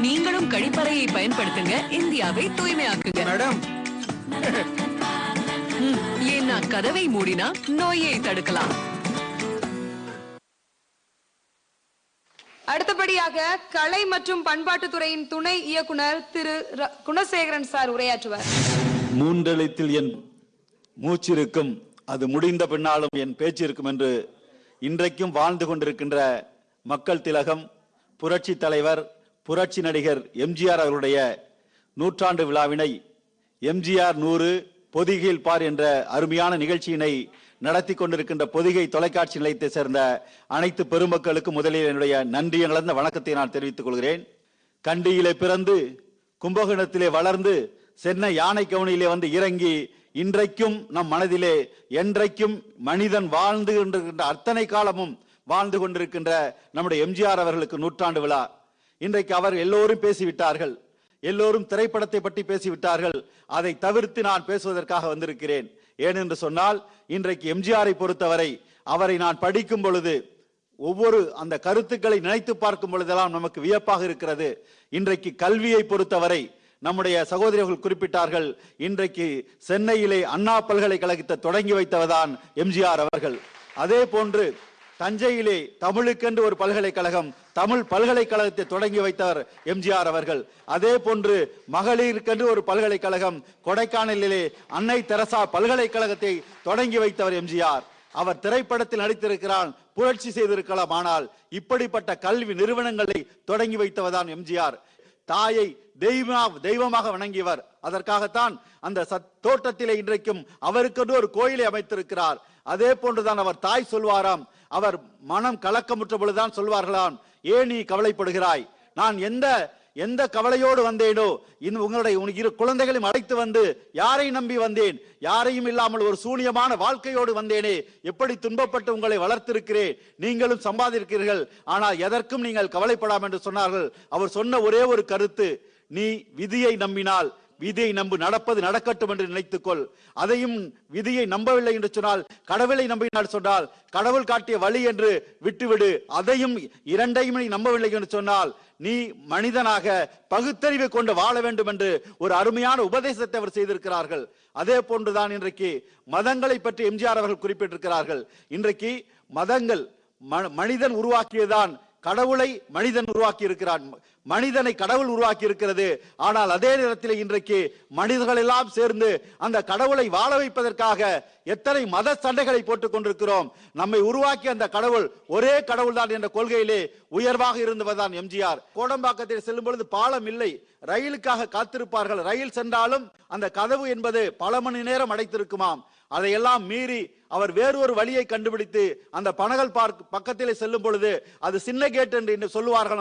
நீங்களும் கழிப்பறையை பயன்படுத்துங்க, இந்தியாவை தூய்மையாக்குங்க. மேடம், ஏன்னா கதவை மூடினா நோயை தடுக்கலாம். அடுத்தபடியாக கலை மற்றும் பண்பாட்டுத்துறையின் துணை இயக்குனர் திரு குணசேகரன் சார் உரையாற்றுவார். மூன்றெழுத்தில் என் மூச்சிருக்கும், அது முடிந்த பின்னாலும் என் பேச்சு இருக்கும் என்று இன்றைக்கும் வாழ்ந்து கொண்டிருக்கின்ற மக்கள் திலகம், புரட்சி தலைவர், புரட்சி நடிகர் எம்ஜிஆர் அவருடைய நூற்றாண்டு விழாவினை எம்ஜிஆர் 100 பொதிகையில் பார் என்ற அருமையான நிகழ்ச்சியினை நடத்தி கொண்டிருக்கின்ற பொதிகை தொலைக்காட்சி நிலையத்தை சேர்ந்த அனைத்து பெருமக்களுக்கு முதலில் என்னுடைய நன்றி கலந்த வணக்கத்தை நான் தெரிவித்துக் கொள்கிறேன். கண்டியிலே பிறந்து கும்பகோணத்திலே வளர்ந்து சென்னை யானை கவுனியிலே வந்து இறங்கி இன்றைக்கும் நம் மனதிலே என்றைக்கும் மனிதன் வாழ்ந்து கொண்டிருக்கின்ற அத்தனை காலமும் வாழ்ந்து கொண்டிருக்கின்ற நம்முடைய எம்ஜிஆர் அவர்களுக்கு நூற்றாண்டு விழா. இன்றைக்கு அவர் எல்லோரும் பேசிவிட்டார்கள், எல்லோரும் திரைப்படத்தை பற்றி பேசிவிட்டார்கள். அதை தவிர்த்து நான் பேசுவதற்காக வந்திருக்கிறேன். ஏனென்று சொன்னால், இன்றைக்கு எம்ஜிஆரை பொறுத்தவரை அவரை நான் படிக்கும் பொழுது ஒவ்வொரு அந்த கருத்துக்களை நினைத்து பார்க்கும் பொழுதெல்லாம் நமக்கு வியப்பாக இருக்கிறது. இன்றைக்கு கல்வியை பொறுத்தவரை நம்முடைய சகோதரர்கள் குறிப்பிட்டார்கள், இன்றைக்கு சென்னையிலே அண்ணா பல்கலைக்கழகத்தை தொடங்கி வைத்தவர்தான் எம்ஜிஆர் அவர்கள். அதே போன்று தஞ்சையிலே தமிழுக்கென்று ஒரு பல்கலைக்கழகம், தமிழ் பல்கலைக்கழகத்தை தொடங்கி வைத்தவர் எம்ஜிஆர் அவர்கள். அதே போன்று மகளிருக்கென்று ஒரு பல்கலைக்கழகம், கொடைக்கானலிலே அன்னை தெரசா பல்கலைக்கழகத்தை தொடங்கி வைத்தவர் எம்ஜிஆர். அவர் திரைப்படத்தில் நடித்திருக்கிறார், புரட்சி செய்திருக்கலாம், ஆனால் இப்படிப்பட்ட கல்வி நிறுவனங்களை தொடங்கி வைத்தவர்தான் எம்ஜிஆர். தாயை தெய்வமாக வணங்கியவர். அதற்காகத்தான் அந்த தோட்டத்திலே இன்றைக்கும் அவருக்கென்று ஒரு கோயிலை அமைத்திருக்கிறார். அதே போன்றுதான் அவர் தாய் சொல்வாராம், அவர் மனம் கலக்கமுற்ற பொழுதுதான் சொல்வார்களாம், ஏன் நீ கவலைப்படுகிறாய், நான் எந்த கவலையோடு வந்தேனோ, உங்களுடைய இரு குழந்தைகளையும் அழைத்து வந்து யாரை நம்பி வந்தேன், யாரையும் இல்லாமல் ஒரு சூனியமான வாழ்க்கையோடு வந்தேனே, எப்படி துன்பப்பட்டு உங்களை வளர்த்திருக்கிறேன், நீங்களும் சம்பாதிக்கிறீர்கள், ஆனால் எதற்கும் நீங்கள் கவலைப்படாமல் என்று சொன்னார்கள். அவர் சொன்ன ஒரே ஒரு கருத்து, நீ விதியை நம்பினால் விதியை நம்பு, நடப்பது நடக்கட்டும் என்று நினைத்துக்கொள். அதையும் விதியை நம்பவில்லை என்று சொன்னால், கடவுளை நம்பினால் சொன்னால் கடவுள் காட்டிய வழி என்று விட்டுவிடு. அதையும் இரண்டையும் நீ நம்பவில்லை என்று சொன்னால் நீ மனிதனாக பகுத்தறிவை கொண்டு வாழ வேண்டும் என்று ஒரு அருமையான உபதேசத்தை அவர் செய்திருக்கிறார்கள். அதே போன்றுதான் இன்றைக்கு மதங்களை பற்றி எம்ஜிஆர் அவர்கள் குறிப்பிட்டிருக்கிறார்கள். இன்றைக்கு மதங்கள் மனிதன் உருவாக்கியதான், கடவுளை மனிதன் உருவாக்கி இருக்கிறான், மனிதனை கடவுள் உருவாக்கி இருக்கிறது. ஆனால் அதே நேரத்தில் இன்றைக்கு மனிதர்கள் எல்லாம் சேர்ந்து அந்த கடவுளை வாழ வைப்பதற்காக எத்தனை மத சண்டைகளை போட்டுக் கொண்டிருக்கிறோம். நம்மை உருவாக்கி அந்த கடவுள் ஒரே கடவுள் தான் என்ற கொள்கையிலே உயர்வாக இருந்தவர்தான் எம்ஜிஆர். கோடம்பாக்கத்தில் செல்லும் பொழுது பாலம் இல்லை, ரயிலுக்காக காத்திருப்பார்கள். ரயில் சென்றாலும் அந்த கதவு என்பது பல மணி நேரம் அடைத்திருக்குமாம். அதையெல்லாம் மீறி அவர் வேறொரு வழியை கண்டுபிடித்து அந்த பனகல் பார்க் பக்கத்திலே செல்லும் பொழுது அது சின்ன கேட் என்று சொல்லுவார்கள்.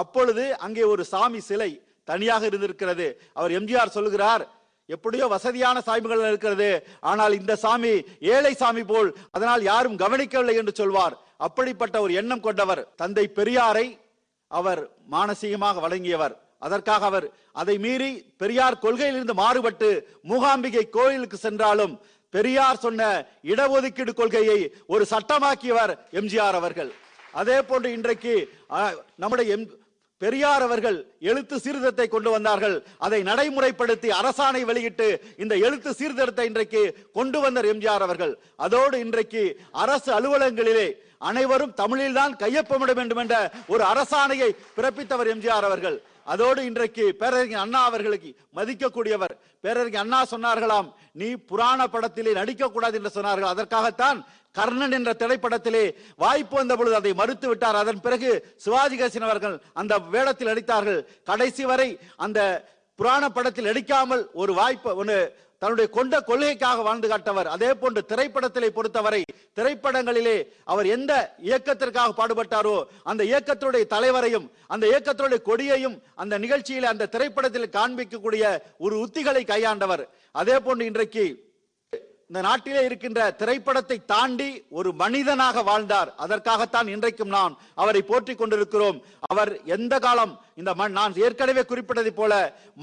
அப்பொழுது அங்கே ஒரு சாமி சிலை தனியாக இருந்திருக்கிறது. அவர் எம்ஜிஆர் சொல்லுகிறார், எப்படியோ வசதியான சாமிகள் இருக்கிறது, ஆனால் இந்த சாமி ஏழை சாமி போல், அதனால் யாரும் கவனிக்கவில்லை என்று சொல்வார். அப்படிப்பட்ட ஒரு எண்ணம் கொண்டவர். தந்தை பெரியாரை அவர் மானசீகமாக வழங்கியவர். அதற்காக அவர் அதை மீறி பெரியார் கொள்கையிலிருந்து மாறுபட்டு மூகாம்பிகை கோயிலுக்கு சென்றாலும் பெரியார் சொன்ன இடஒதுக்கீடு கொள்கையை ஒரு சட்டமாக்கியவர் எம்ஜிஆர் அவர்கள். அதே போன்று இன்றைக்கு நம்முடைய பெரியார் அவர்கள் எழுத்து சீர்திருத்தத்தை கொண்டு வந்தார்கள். அதை நடைமுறைப்படுத்தி அரசாணை வெளியிட்டு இந்த எழுத்து சீர்திருத்தத்தை இன்றைக்கு கொண்டு வந்தார் எம்ஜிஆர் அவர்கள். அதோடு இன்றைக்கு அரசு அலுவலகங்களிலே அனைவரும் தமிழில்தான் கையொப்பமிட வேண்டும் என்ற ஒரு அரசாணையை பிறப்பித்தவர் எம்ஜிஆர் அவர்கள். அதோடு இன்றைக்கு பேரறிஞர் அண்ணா அவர்களுக்கு மதிக்கக்கூடியவர். பேரறிஞர் அண்ணா சொன்னார்களாம், நீ புராண படத்திலே நடிக்க கூடாது என்று சொன்னார்கள். அதற்காகத்தான் கர்ணன் என்ற திரைப்படத்திலே வாய்ப்பு வந்த பொழுது அதை மறுத்து விட்டார். அதன் பிறகு சிவாஜி கணேசன் அவர்கள் அந்த வேடத்தில் நடித்தார்கள். கடைசி வரை அந்த புராண படத்தில் நடிக்காமல் ஒரு வாய்ப்பு தன்னுடைய கொண்ட கொள்கைக்காக வாழ்ந்து காட்டவர். அதே போன்று திரைப்படத்திலே பொறுத்தவரை திரைப்படங்களிலே அவர் எந்த இயக்கத்திற்காக பாடுபட்டாரோ அந்த இயக்கத்துடைய தலைவரையும் அந்த இயக்கத்துடைய கொடியையும் அந்த நிகழ்ச்சியில அந்த திரைப்படத்தில் காண்பிக்கக்கூடிய ஒரு உத்திகளை கையாண்டவர். அதே போன்று இன்றைக்கு இந்த நாட்டிலே இருக்கின்ற திரைப்படத்தை தாண்டி ஒரு மனிதனாக வாழ்ந்தார். அதற்காகத்தான் இன்றைக்கும் நாம் அவரை போற்றிக் கொண்டிருக்கிறோம். அவர் எந்த காலம் நான் ஏற்கனவே குறிப்பிட்டதை போல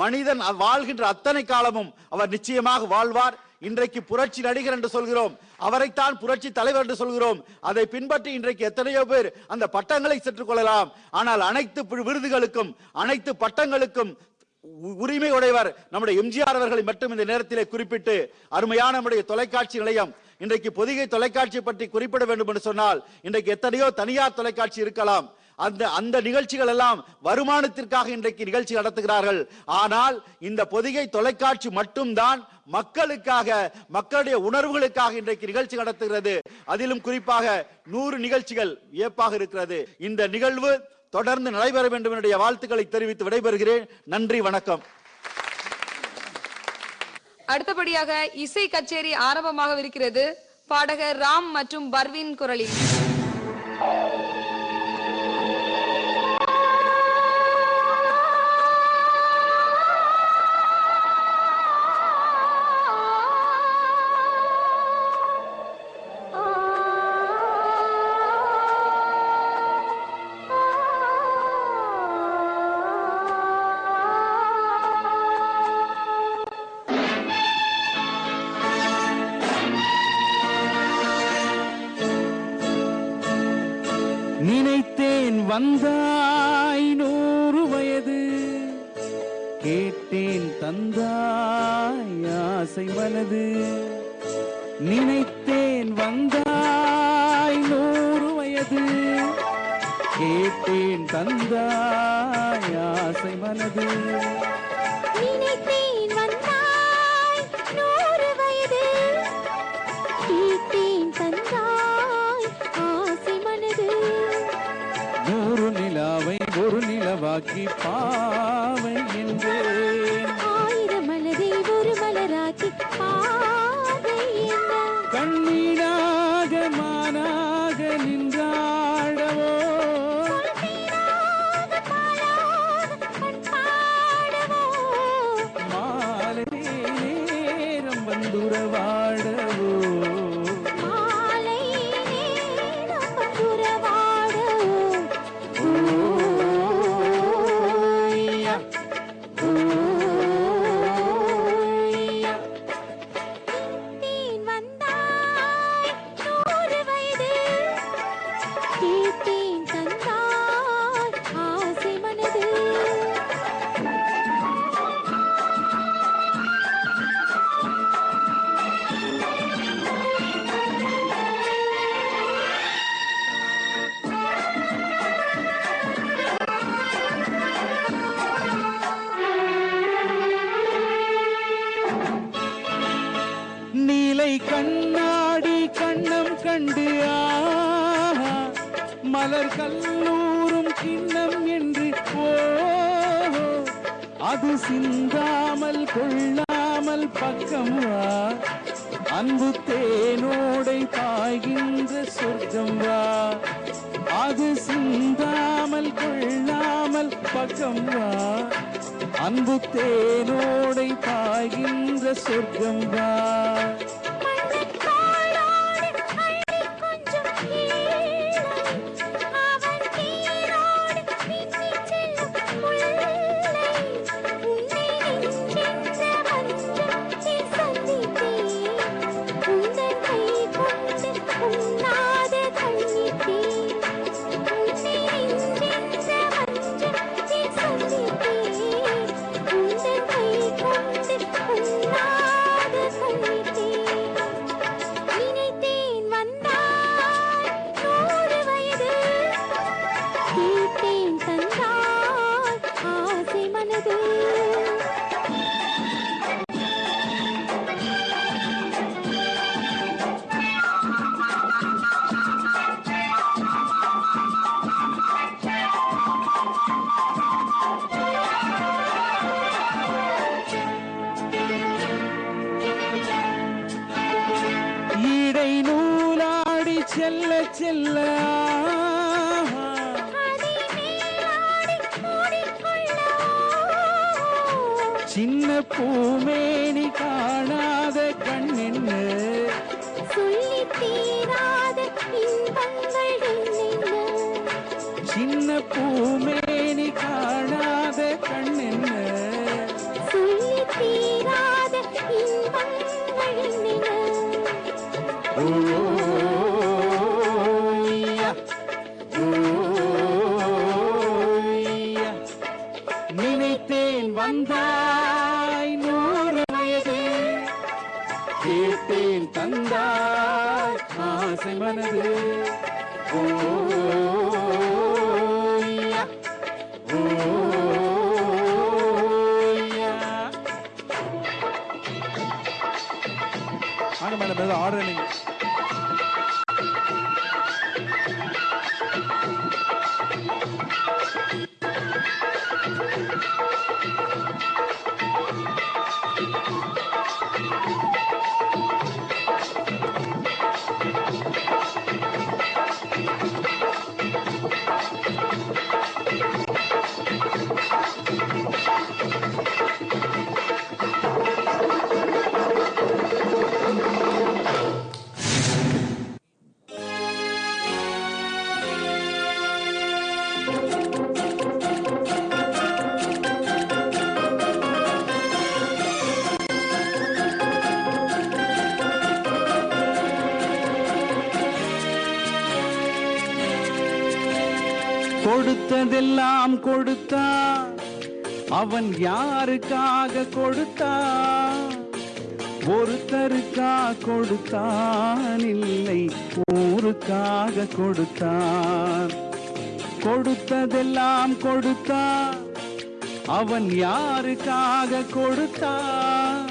மனிதன் வாழ்கின்ற அத்தனை காலமும் அவர் நிச்சயமாக வாழ்வார். இன்றைக்கு புரட்சி நடிகர் என்று சொல்கிறோம், அவரைத்தான் புரட்சி தலைவர் என்று சொல்கிறோம். அதை பின்பற்றி இன்றைக்கு எத்தனையோ பேர் அந்த பட்டங்களை பெற்றுக் கொள்ளலாம். ஆனால் அனைத்து விருதுகளுக்கும் அனைத்து பட்டங்களுக்கும் உரிமை உடையவர் நம்முடைய எம்ஜிஆர் அவர்களை மட்டும் இந்த நேரத்திலே குறிப்பிட்டு அருமையான நம்முடைய தொலைக்காட்சி நிலையம் இன்றைக்கு பொதிகை தொலைக்காட்சி பற்றி குறிப்பிட வேண்டும் என்று சொன்னால் இன்றைக்கு எத்தனையோ தனியார் தொலைக்காட்சி இருக்கலாம். அந்த நிகழ்ச்சிகள் எல்லாம் வருமானத்திற்காக இன்றைக்கு நிகழ்ச்சி நடத்துகிறார்கள். ஆனால் இந்த பொதிகை தொலைக்காட்சி மட்டும்தான் மக்களுக்காக மக்களுடைய உணர்வுகளுக்காக இன்றைக்கு நிகழ்ச்சி நடத்துகிறது. அதிலும் குறிப்பாக 100 நிகழ்ச்சிகள் வியப்பாக இருக்கிறது. இந்த நிகழ்வு தொடர்ந்து நடைபெற வேண்டும் என்னுடைய வாழ்த்துக்களை தெரிவித்து விடைபெறுகிறேன். நன்றி, வணக்கம். அடுத்தபடியாக இசை கச்சேரி ஆரம்பமாகவிருக்கிறது. பாடகர் ராம் மற்றும் பர்வீன் குரலில். நினைத்தேன் வந்தாய் 100 வயது, கேட்டேன் தந்தாய் ஆசை மனது. நினைத்தேன் வந்தாய் 100 வயது, கேட்டேன் தந்தாய் ஆசை மனது. நினைத்தேன் வந்தாய் 100 வயது, கேட்டேன் தந்தாய் ஆசை மனது. 100 நிலாவை ஒரு நிலவாக்கி பாவை என்றேன், 1000 மலரை ஒரு மலராக்கி பாவை என்ன. கண்ணீராக மானாக நின்றாடவோ, மாலை நேரம் வந்துறவாடவோ, மாலை நேரம் வந்துறவாடவோ. ஓய்யா ஓய்யா. நினைத்தேன் வந்தாய் 100 வயது, கேட்டேன் தந்தாய் ஆசை மனது. நீலை கண்ணாடி கண்ணம் கண்டு ஆஹா, மலர் கல்லூரும் கிண்ணம் என்று ஓஹோ, அது சிந்தாமல் கொள்ளாமல் பக்கம் வா, அன்பு தேனோடை பாய்கின்ற சொர்க்கம் வா, அது சிந்தாமல் கொள்ளாமல் பக்கம் வா, அன்பு தேனோடை பாய்கின்ற சொர்க்கம் வா. உன்னாத கண்ணித்தே உன்னை நெஞ்சென்ற மஞ்சள் எல்லாம் அதை மேலாடை மூடிக்கொள்ளவோ சின்ன பூமேனி காணாத கண்ணென்ன சொல்லி தீராத இன்பங்கள் என்னென்ன சின்ன பூமேனி காணாத கண்ணென்ன சொல்லி தீராத இன்பங்கள் என்னென்ன ஓய்யா, ஓய்யா. நினைத்தேன் வந்தாய் 100 வயது கேட்டேன் தந்தாய் ஆசை மனது ஓய்யா, ஓய்யா. மேடம் ஏதோ ஆர்டர் நீங்க கொடுத்ததெல்லாம் கொடுத்தான் அவன் யாருக்காக கொடுத்தான் ஒருத்தருக்கா கொடுத்தான் இல்லை ஊருக்காக கொடுத்தான் கொடுத்ததெல்லாம் கொடுத்தான் அவன் யாருக்காக கொடுத்தான்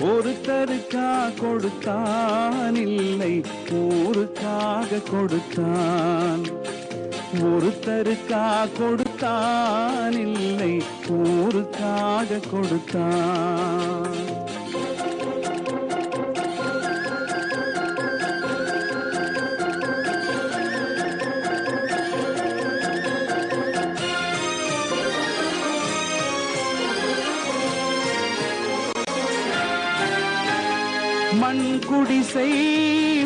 ஒருத்தருக்கா கொடுத்தான் இல்லை ஊருக்காக கொடுத்தான் ஒருத்தருக்கா கொடுத்தான் இல்லை ஊருக்காக கொடுத்தான் மண் குடிசை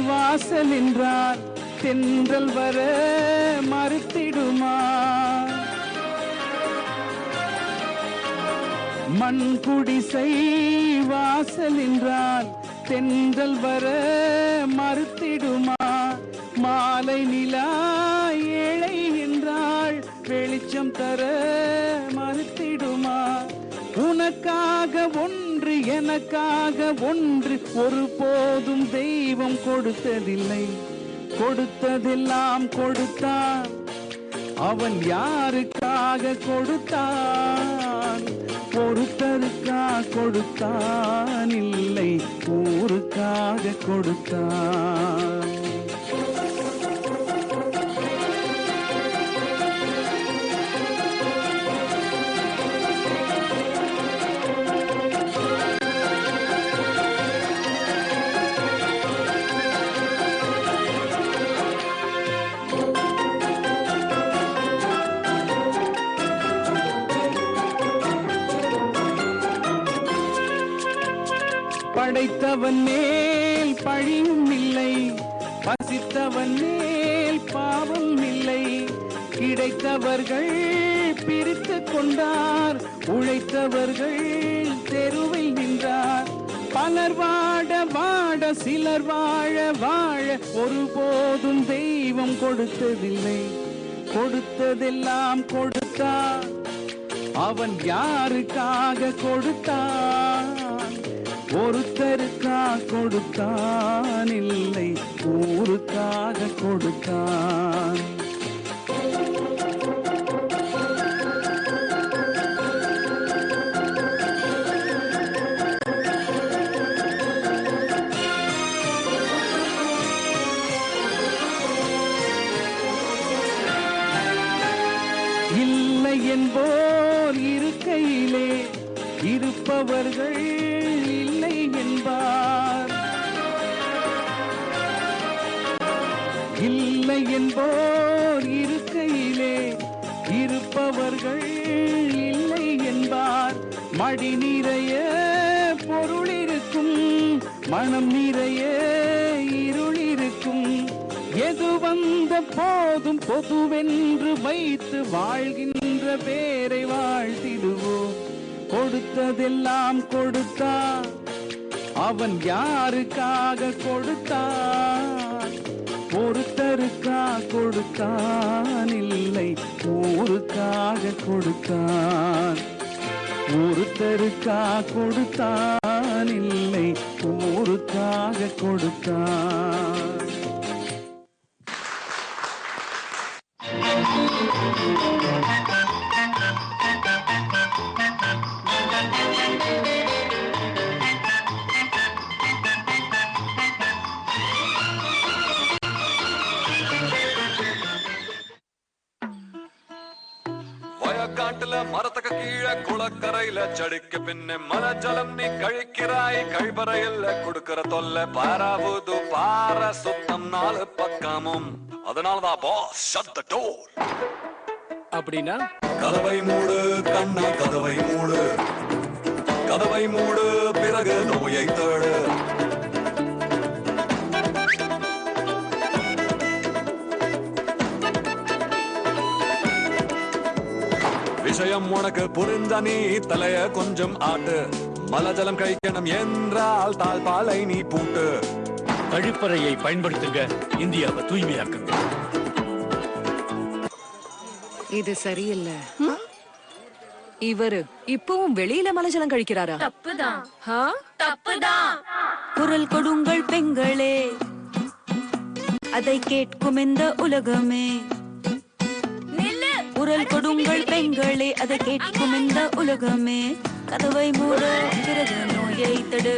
வாசல் என்றார் தென்றல் வர மறுத்திடுமா மண் குடிசை வாசல் என்றால் தென்றல் வர மறுத்திடுமா மாலை நிலா ஏழை என்றால் வெளிச்சம் தர மறுத்திடுமா உனக்காக ஒன்று எனக்காக ஒன்று ஒருபோதும் தெய்வம் கொடுத்ததில்லை கொடுத்ததெல்லாம் கொடுத்தான் அவன் யாருக்காக கொடுத்தான் ஒருத்தருக்கா கொடுத்தான் இல்லை ஊருக்காக கொடுத்தான் படைத்தவன் மேல் பழியும் இல்லை பசித்தவன் மேல் பாவம் இல்லை கிடைத்தவர்கள் பிரித்து கொண்டார் உழைத்தவர்கள் தெருவில் நின்றார் பலர் வாட வாட சிலர் வாழ வாழ ஒருபோதும் தெய்வம் கொடுத்ததில்லை கொடுத்ததெல்லாம் கொடுத்தான் அவன் யாருக்காக கொடுத்தான் ஒருத்தருக்கா கொடுத்தான் இல்லை ஊருக்காக கொடுத்தான் இல்லை என்போர் இருக்கையிலே இருப்பவர்கள் இல்லை என்பார் இல்லை இல்லை என்போர் இருக்கையிலே இருப்பவர்கள் இல்லை என்பார். மடி நிறைய பொருள் இருக்கும், மனம் நிறைய இருள் இருக்கும். எது வந்த போதும் பொதுவென்று வைத்து வாழ்கின்ற பேரை வாழ்த்திடுவோம். கொடுத்ததெல்லாம் கொடுத்தான், அவன் யாருக்காக கொடுத்தான்? ஒருத்தருக்கா கொடுத்தான், இல்லை ஊருக்காக கொடுத்தான். ஒருத்தருக்கா கொடுத்தான், இல்லை ஊருக்காக கொடுத்தான். வயக்காட்டுல மரத்துக்கு கீழே குளக்கரையில செடிக்கு பின்ன மலஜலம் நீ கழிக்கிறாய். கழிப்பறையில கொடுக்கிற தொல்லை பாராவுது பார சுத்தம் 4 பக்கமும். அதனாலதான் பாஸ் ஷட் தி டோர். அப்படின்னா கதவை மூடு கண்ணா, கதவை மூடு, கதவை மூடு, பிறகு நோயை தேடு. விஷயம் உனக்கு புரிந்த நீ தலைய கொஞ்சம் ஆட்டு. மலஜலம் கழிக்கணும் என்றால் தாழ்பாலை நீ பூட்டு. கழிப்பறையை பயன்படுத்துங்க, இந்தியாவை தூய்மையாக்குங்க. இது சரியில்லை. இவரு இப்பவும் வெளியில மலஜலம் கழிக்கிறாரா? தப்புதான். குரல் கொடுங்கள் பெண்களே, அதை கேட்கும் இந்த உலகமே. குரல் கொடுங்கள் பெண்களே, அதை கேட்கும் இந்த உலகமே. கதவை மூட, பிறகு நோயை தடு.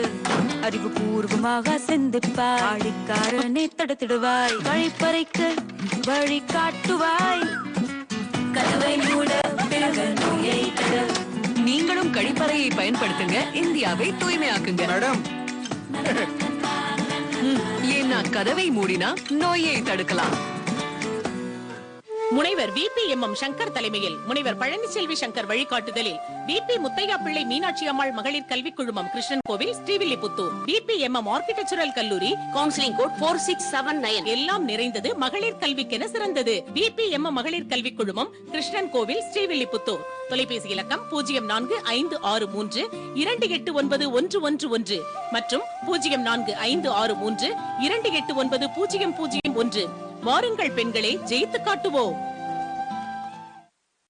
அறிவுபூர்வமாக சிந்திப்பாய். ஆடிக்காரனை தடுத்திடுவாய். கழிப்பறைக்கு வழி காட்டுவாய். கதவை மூட, பிறகு நோயை தடு. நீங்களும் கழிப்பறையை பயன்படுத்துங்க, இந்தியாவை தூய்மையாக்குங்க. மேடம், ஏன்னா கதவை மூடினா நோயை தடுக்கலாம். முனைவர் VPMM சங்கர் தலைமையில் முனைவர் பழனிச்செல்வி சங்கர் வழிகாட்டுதலில் VP முத்தையா பிள்ளை மீனாட்சி அம்மாள் மகளிர் கல்விக் குழுமம் கிருஷ்ணன் கோவில் ஸ்ரீவில்லிபுத்தூர் VPMM ஆர்க்கிடெக்சரல் கல்லூரி கவுன்சிலிங் கோட் 4679 எல்லாம் நிறைந்தது மகளிர் கல்விக்கென சிறந்தது. VPMM மகளிர் கல்விக் குழுமம் கிருஷ்ணன் கோவில் ஸ்ரீவில்லிபுத்தூர். தொலைபேசி இலக்கம் 0456328911 மற்றும் 045632890001. வாருங்கள் பெண்களே, ஜெயித்து காட்டுவோம்.